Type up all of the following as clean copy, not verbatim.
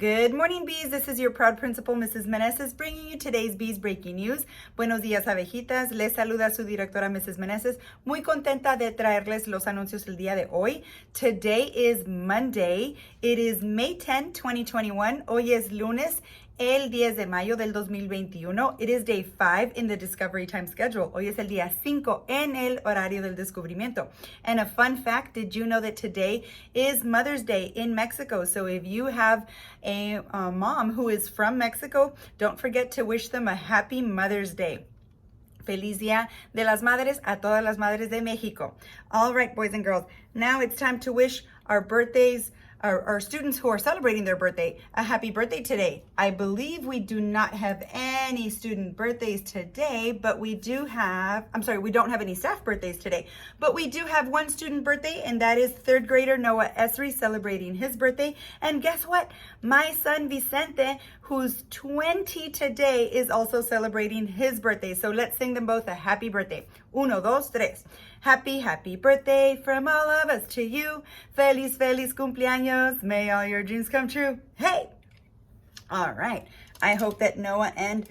Good morning, bees. This is your proud principal, Mrs. Meneses, bringing you today's Bees Breaking News. Buenos días, abejitas. Les saluda su directora, Mrs. Meneses. Muy contenta de traerles los anuncios el día de hoy. Today is Monday. It is May 10, 2021. Hoy es lunes, el 10 de mayo del 2021. It is day 5 in the Discovery Time schedule. Hoy es el día 5 en el horario del descubrimiento. And a fun fact, did you know that today is Mother's Day in Mexico? So if you have a mom who is from Mexico, don't forget to wish them a happy Mother's Day. Feliz Día de las Madres a todas las madres de Mexico. All right, boys and girls, now it's time to wish our birthdays, our students who are celebrating their birthday, a happy birthday today. I believe we do not have any student birthdays today, but we don't have any staff birthdays today, but we do have one student birthday, and that is third grader Noah Esri celebrating his birthday. And guess what? My son Vicente, who's 20 today, is also celebrating his birthday. So let's sing them both a happy birthday. Uno, dos, tres. Happy, happy birthday from all of us to you. Feliz, feliz cumpleaños. May all your dreams come true. Hey! All right. I hope that Noah and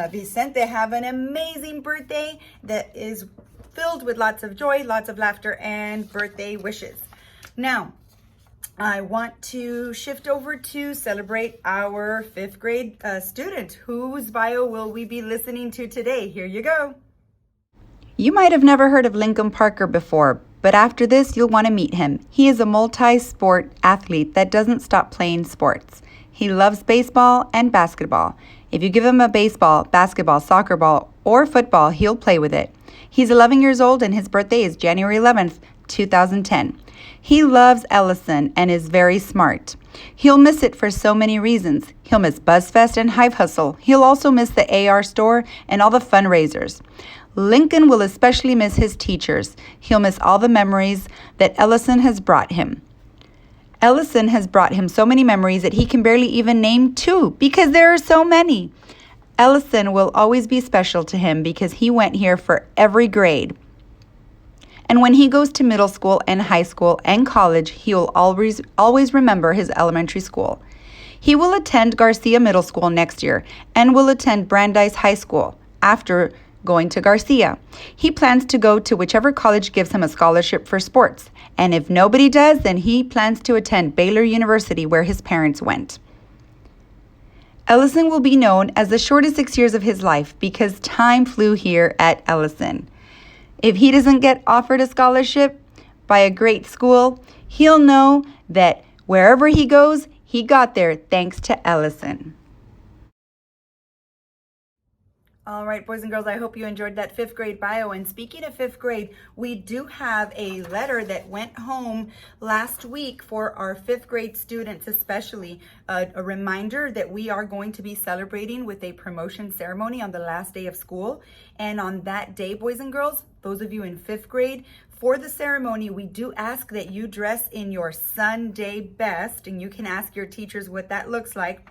Vicente have an amazing birthday that is filled with lots of joy, lots of laughter, and birthday wishes. Now, I want to shift over to celebrate our 5th grade student. Whose bio will we be listening to today? Here you go. You might have never heard of Lincoln Parker before, but after this, you'll want to meet him. He is a multi-sport athlete that doesn't stop playing sports. He loves baseball and basketball. If you give him a baseball, basketball, soccer ball, or football, he'll play with it. He's 11 years old and his birthday is January 11th, 2010. He loves Ellison and is very smart. He'll miss it for so many reasons. He'll miss BuzzFest and Hive Hustle. He'll also miss the AR store and all the fundraisers. Lincoln will especially miss his teachers. He'll miss all the memories that Ellison has brought him. Ellison has brought him so many memories that he can barely even name 2 because there are so many. Ellison will always be special to him because he went here for every grade. And when he goes to middle school and high school and college, he will always remember his elementary school. He will attend Garcia Middle School next year and will attend Brandeis High School after going to Garcia. He plans to go to whichever college gives him a scholarship for sports. And if nobody does, then he plans to attend Baylor University, where his parents went. Ellison will be known as the shortest 6 years of his life because time flew here at Ellison. If he doesn't get offered a scholarship by a great school, he'll know that wherever he goes, he got there thanks to Ellison. All right, boys and girls, I hope you enjoyed that 5th grade bio. And speaking of 5th grade, we do have a letter that went home last week for our 5th grade students, especially a reminder that we are going to be celebrating with a promotion ceremony on the last day of school. And on that day, boys and girls, those of you in 5th grade, for the ceremony, we do ask that you dress in your Sunday best, and you can ask your teachers what that looks like.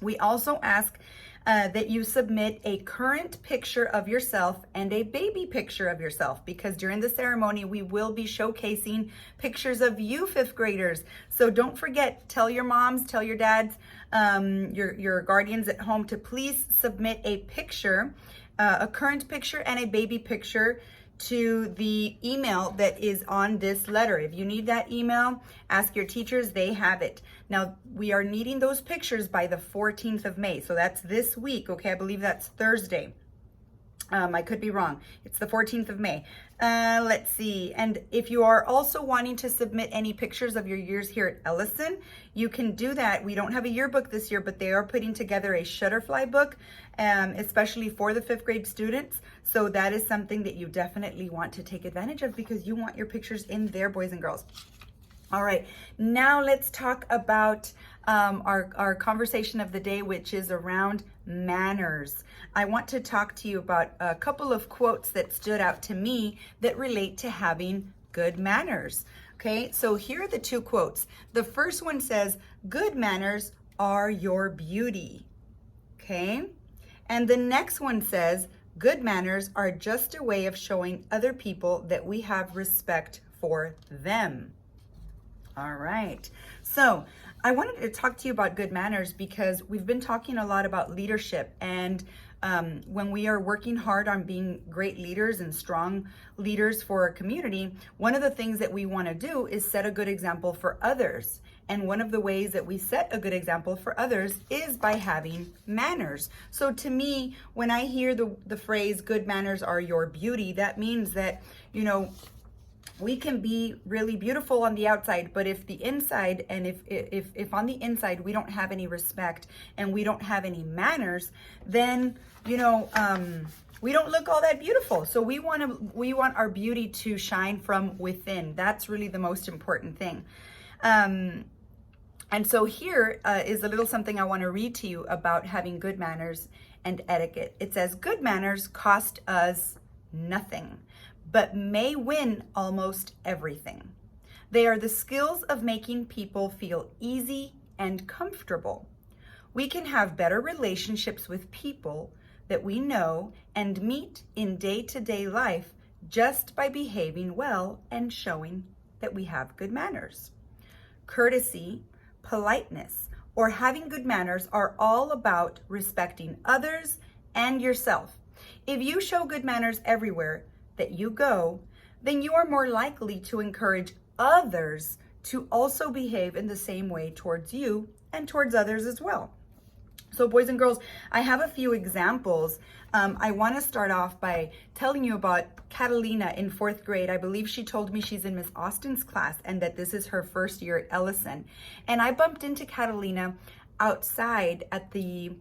We also ask that you submit a current picture of yourself and a baby picture of yourself, because during the ceremony we will be showcasing pictures of you 5th graders. So don't forget, tell your moms, tell your dads, your guardians at home to please submit a picture, a current picture and a baby picture to the email that is on this letter. If you need that email, ask your teachers, they have it. Now, we are needing those pictures by the 14th of May. So that's this week, okay? I believe that's Thursday. I could be wrong. It's the 14th of May. Let's see. And if you are also wanting to submit any pictures of your years here at Ellison, you can do that. We don't have a yearbook this year, but they are putting together a Shutterfly book, especially for the 5th grade students. So that is something that you definitely want to take advantage of because you want your pictures in there, boys and girls. All right, now let's talk about our conversation of the day, which is around manners. I want to talk to you about a couple of quotes that stood out to me that relate to having good manners. Okay, so here are the 2 quotes. The first one says, "Good manners are your beauty." Okay, and the next one says, "Good manners are just a way of showing other people that we have respect for them." All right. So I wanted to talk to you about good manners because we've been talking a lot about leadership, and when we are working hard on being great leaders and strong leaders for a community, one of the things that we want to do is set a good example for others. And one of the ways that we set a good example for others is by having manners. So to me, when I hear the phrase good manners are your beauty, that means that, you know, we can be really beautiful on the outside, but if the inside, and if on the inside we don't have any respect and we don't have any manners, then, you know, we don't look all that beautiful. So we want our beauty to shine from within. That's really the most important thing. And so here is a little something I want to read to you about having good manners and etiquette. It says, good manners cost us nothing, but may win almost everything. They are the skills of making people feel easy and comfortable. We can have better relationships with people that we know and meet in day-to-day life just by behaving well and showing that we have good manners. Courtesy, politeness, or having good manners are all about respecting others and yourself. If you show good manners everywhere that you go, then you are more likely to encourage others to also behave in the same way towards you and towards others as well. So boys and girls, I have a few examples. I want to start off by telling you about Catalina in 4th grade. I believe she told me she's in Miss Austin's class and that this is her first year at Ellison. And I bumped into Catalina outside at the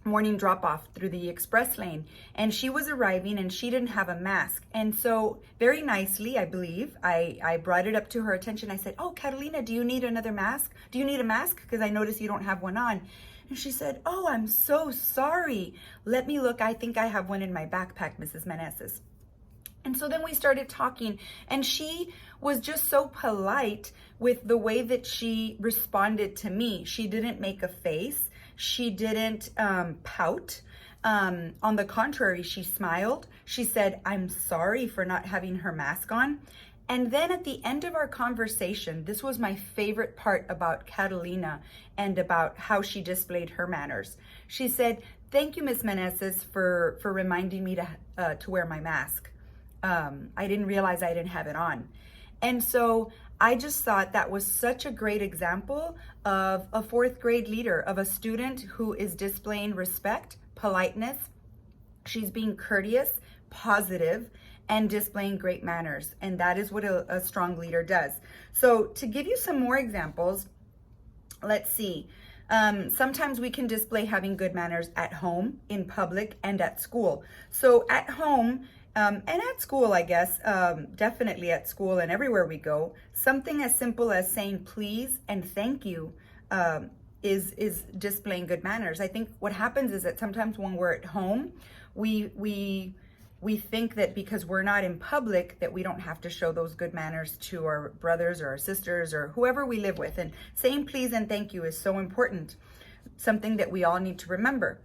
morning drop-off through the express lane, and she was arriving and she didn't have a mask. And so very nicely, I believe, I brought it up to her attention. I said, "Oh, Catalina, do you need another mask? Do you need a mask? Because I noticed you don't have one on." And she said, "Oh, I'm so sorry. Let me look. I think I have one in my backpack, Mrs. Meneses." And so then we started talking, and she was just so polite with the way that she responded to me. She didn't make a face. She didn't pout. On the contrary, she smiled. She said, "I'm sorry for not having her mask on." And then at the end of our conversation, this was my favorite part about Catalina and about how she displayed her manners. She said, "Thank you, Miss Meneses, for reminding me to wear my mask. I didn't realize I didn't have it on." And so I just thought that was such a great example of a 4th grade leader, of a student who is displaying respect, politeness. She's being courteous, positive, and displaying great manners. And that is what a strong leader does. So to give you some more examples, let's see. Sometimes we can display having good manners at home, in public, and at school. So at home, and at school, I guess, definitely at school and everywhere we go, something as simple as saying please and thank you is displaying good manners. I think what happens is that sometimes when we're at home, we think that because we're not in public that we don't have to show those good manners to our brothers or our sisters or whoever we live with. And saying please and thank you is so important, something that we all need to remember.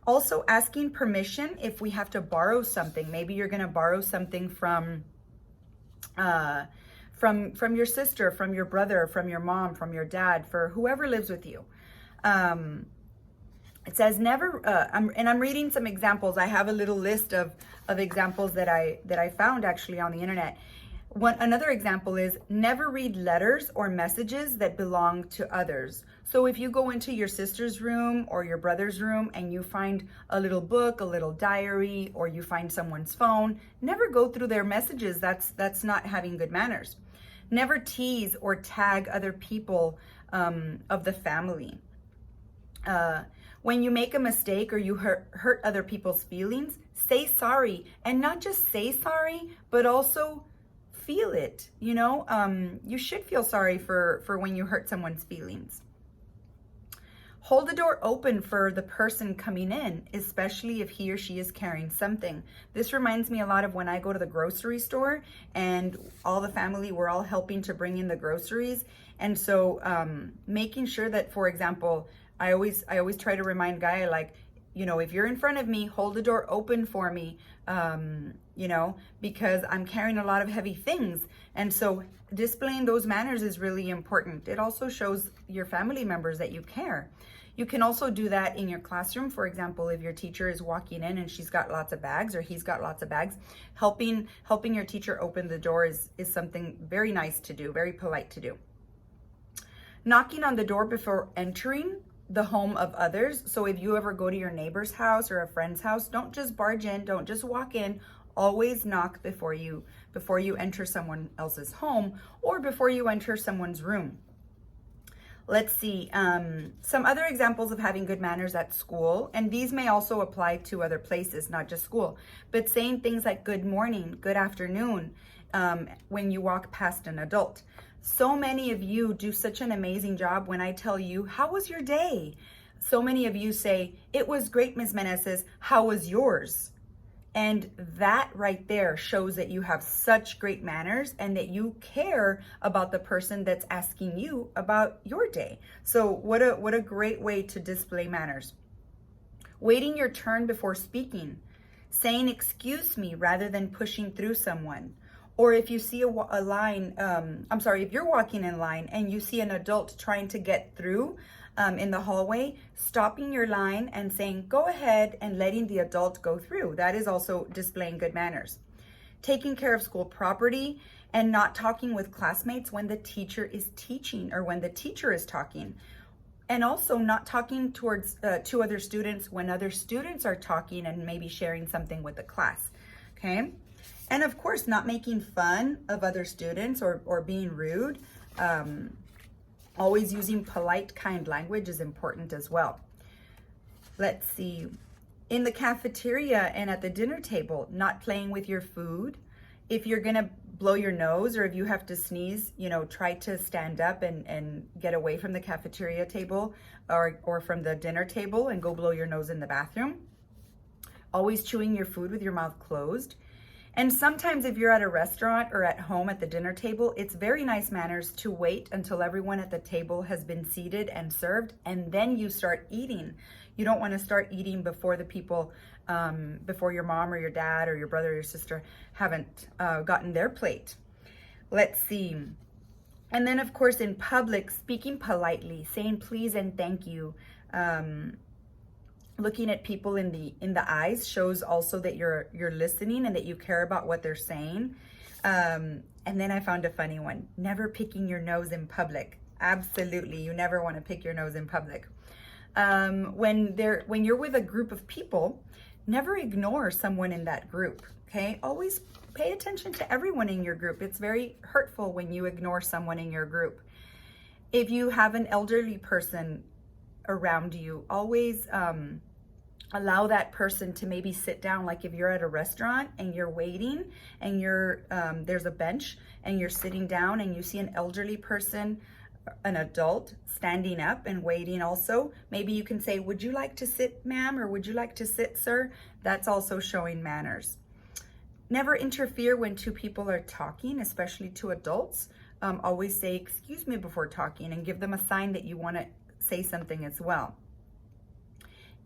Also, asking permission if we have to borrow something. Maybe you're going to borrow something from your sister, from your brother, from your mom, from your dad, for whoever lives with you. It says never, I'm reading some examples. I have a little list of examples that I found actually on the internet. Another example is never read letters or messages that belong to others. So if you go into your sister's room or your brother's room and you find a little book, a little diary, or you find someone's phone, never go through their messages. That's not having good manners. Never tease or tag other people of the family. When you make a mistake or you hurt other people's feelings, say sorry. And not just say sorry, but also feel it. You know, you should feel sorry for when you hurt someone's feelings. Hold the door open for the person coming in, especially if he or she is carrying something. This reminds me a lot of when I go to the grocery store and all the family, we're all helping to bring in the groceries. And so making sure that, for example, I always try to remind Gaia, like, you know, if you're in front of me, hold the door open for me. because I'm carrying a lot of heavy things. And so displaying those manners is really important. It also shows your family members that you care. You can also do that in your classroom. For example, if your teacher is walking in and she's got lots of bags or he's got lots of bags, helping your teacher open the door is something very nice to do, very polite to do. Knocking on the door before entering the home of others. So if you ever go to your neighbor's house or a friend's house, don't just barge in, don't just walk in. Always knock before you enter someone else's home or before you enter someone's room. Let's see, some other examples of having good manners at school, and these may also apply to other places, not just school, but saying things like good morning, good afternoon, when you walk past an adult. So many of you do such an amazing job when I tell you, how was your day? So many of you say, it was great, Ms. Meneses, how was yours? And that right there shows that you have such great manners and that you care about the person that's asking you about your day. So what a great way to display manners. Waiting your turn before speaking, saying excuse me rather than pushing through someone. Or if you see if you're walking in line and you see an adult trying to get through in the hallway, stopping your line and saying, go ahead, and letting the adult go through. That is also displaying good manners. Taking care of school property and not talking with classmates when the teacher is teaching or when the teacher is talking. And also not talking towards to other students when other students are talking and maybe sharing something with the class, okay? And of course, not making fun of other students or being rude. Always using polite, kind language is important as well. Let's see. In the cafeteria and at the dinner table, not playing with your food. If you're gonna blow your nose or if you have to sneeze, try to stand up and get away from the cafeteria table or from the dinner table and go blow your nose in the bathroom. Always chewing your food with your mouth closed. And sometimes if you're at a restaurant or at home at the dinner table, it's very nice manners to wait until everyone at the table has been seated and served, and then you start eating. You don't want to start eating before the people, before your mom or your dad or your brother or your sister haven't gotten their plate. Let's see. And then of course in public, speaking politely, saying please and thank you. Looking at people in the eyes shows also that you're listening and that you care about what they're saying. And then I found a funny one. Never picking your nose in public. Absolutely, you never want to pick your nose in public. When you're with a group of people, never ignore someone in that group. Okay, always pay attention to everyone in your group. It's very hurtful when you ignore someone in your group. If you have an elderly person around you, always allow that person to maybe sit down. Like if you're at a restaurant and you're waiting and there's a bench and you're sitting down and you see an elderly person, an adult, standing up and waiting also, maybe you can say, would you like to sit, ma'am, or would you like to sit, sir? That's also showing manners. Never interfere when two people are talking, especially two adults. Always say excuse me before talking and give them a sign that you want to say something as well.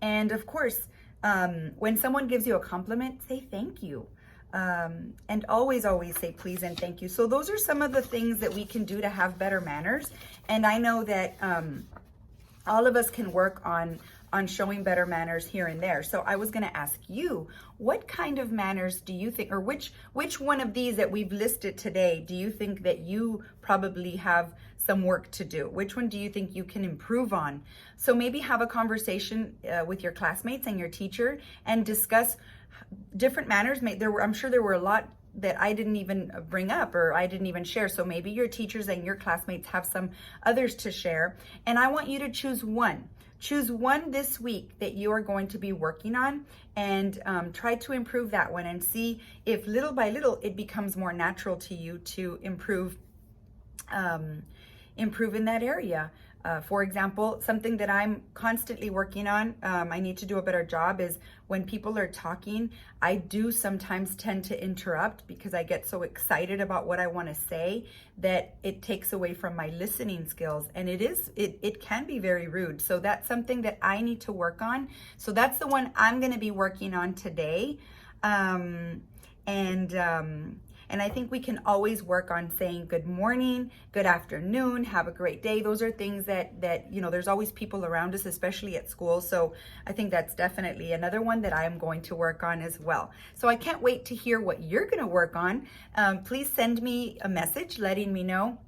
And of course, when someone gives you a compliment, say thank you. And always say please and thank you. So those are some of the things that we can do to have better manners. And I know that all of us can work on showing better manners here and there. So I was going to ask you, what kind of manners do you think, or which one of these that we've listed today do you think that you probably have some work to do? Which one do you think you can improve on? So maybe have a conversation with your classmates and your teacher and discuss different manners. I'm sure there were a lot that I didn't even bring up or I didn't even share. So maybe your teachers and your classmates have some others to share. And I want you to choose one. Choose one this week that you are going to be working on and try to improve that one and see if little by little it becomes more natural to you to improve in that area. For example, something that I'm constantly working on, I need to do a better job, is when people are talking, I do sometimes tend to interrupt because I get so excited about what I want to say that it takes away from my listening skills, and it can be very rude. So that's something that I need to work on. So that's the one I'm going to be working on today. And I think we can always work on saying good morning, good afternoon, have a great day. Those are things that there's always people around us, especially at school. So I think that's definitely another one that I am going to work on as well. So I can't wait to hear what you're going to work on. Please send me a message letting me know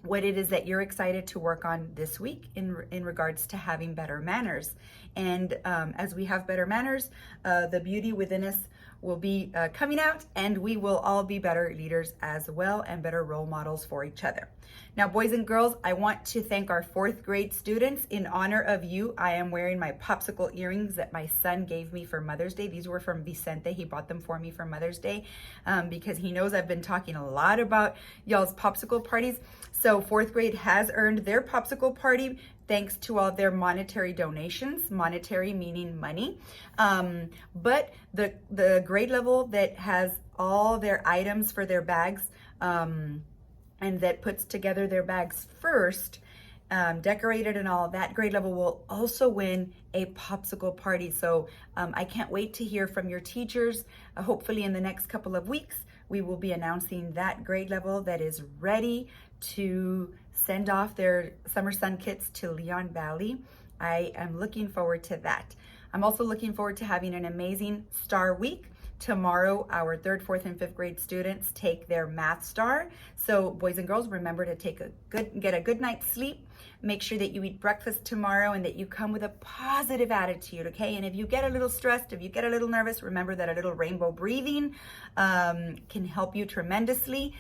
what it is that you're excited to work on this week in regards to having better manners. And as we have better manners, the beauty within us will be coming out, and we will all be better leaders as well and better role models for each other. Now, boys and girls, I want to thank our 4th grade students. In honor of you, I am wearing my popsicle earrings that my son gave me for Mother's Day. These were from Vicente. He bought them for me for Mother's Day because he knows I've been talking a lot about y'all's popsicle parties. So 4th grade has earned their popsicle party thanks to all their monetary donations, monetary meaning money. But the grade level that has all their items for their bags and that puts together their bags first, decorated and all, that grade level will also win a popsicle party. So I can't wait to hear from your teachers. Hopefully in the next couple of weeks, we will be announcing that grade level that is ready to send off their Summer Sun kits to Leon Valley. I am looking forward to that. I'm also looking forward to having an amazing Star Week. Tomorrow, our 3rd, 4th, and 5th grade students take their Math Star. So boys and girls, remember to get a good night's sleep. Make sure that you eat breakfast tomorrow and that you come with a positive attitude, okay? And if you get a little stressed, if you get a little nervous, remember that a little rainbow breathing can help you tremendously.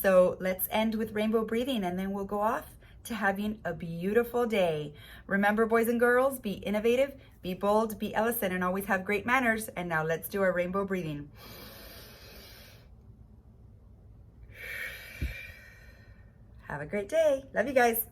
So let's end with rainbow breathing, and then we'll go off to having a beautiful day. Remember, boys and girls, be innovative, be bold, be Ellison, and always have great manners. And now let's do our rainbow breathing. Have a great day. Love you guys.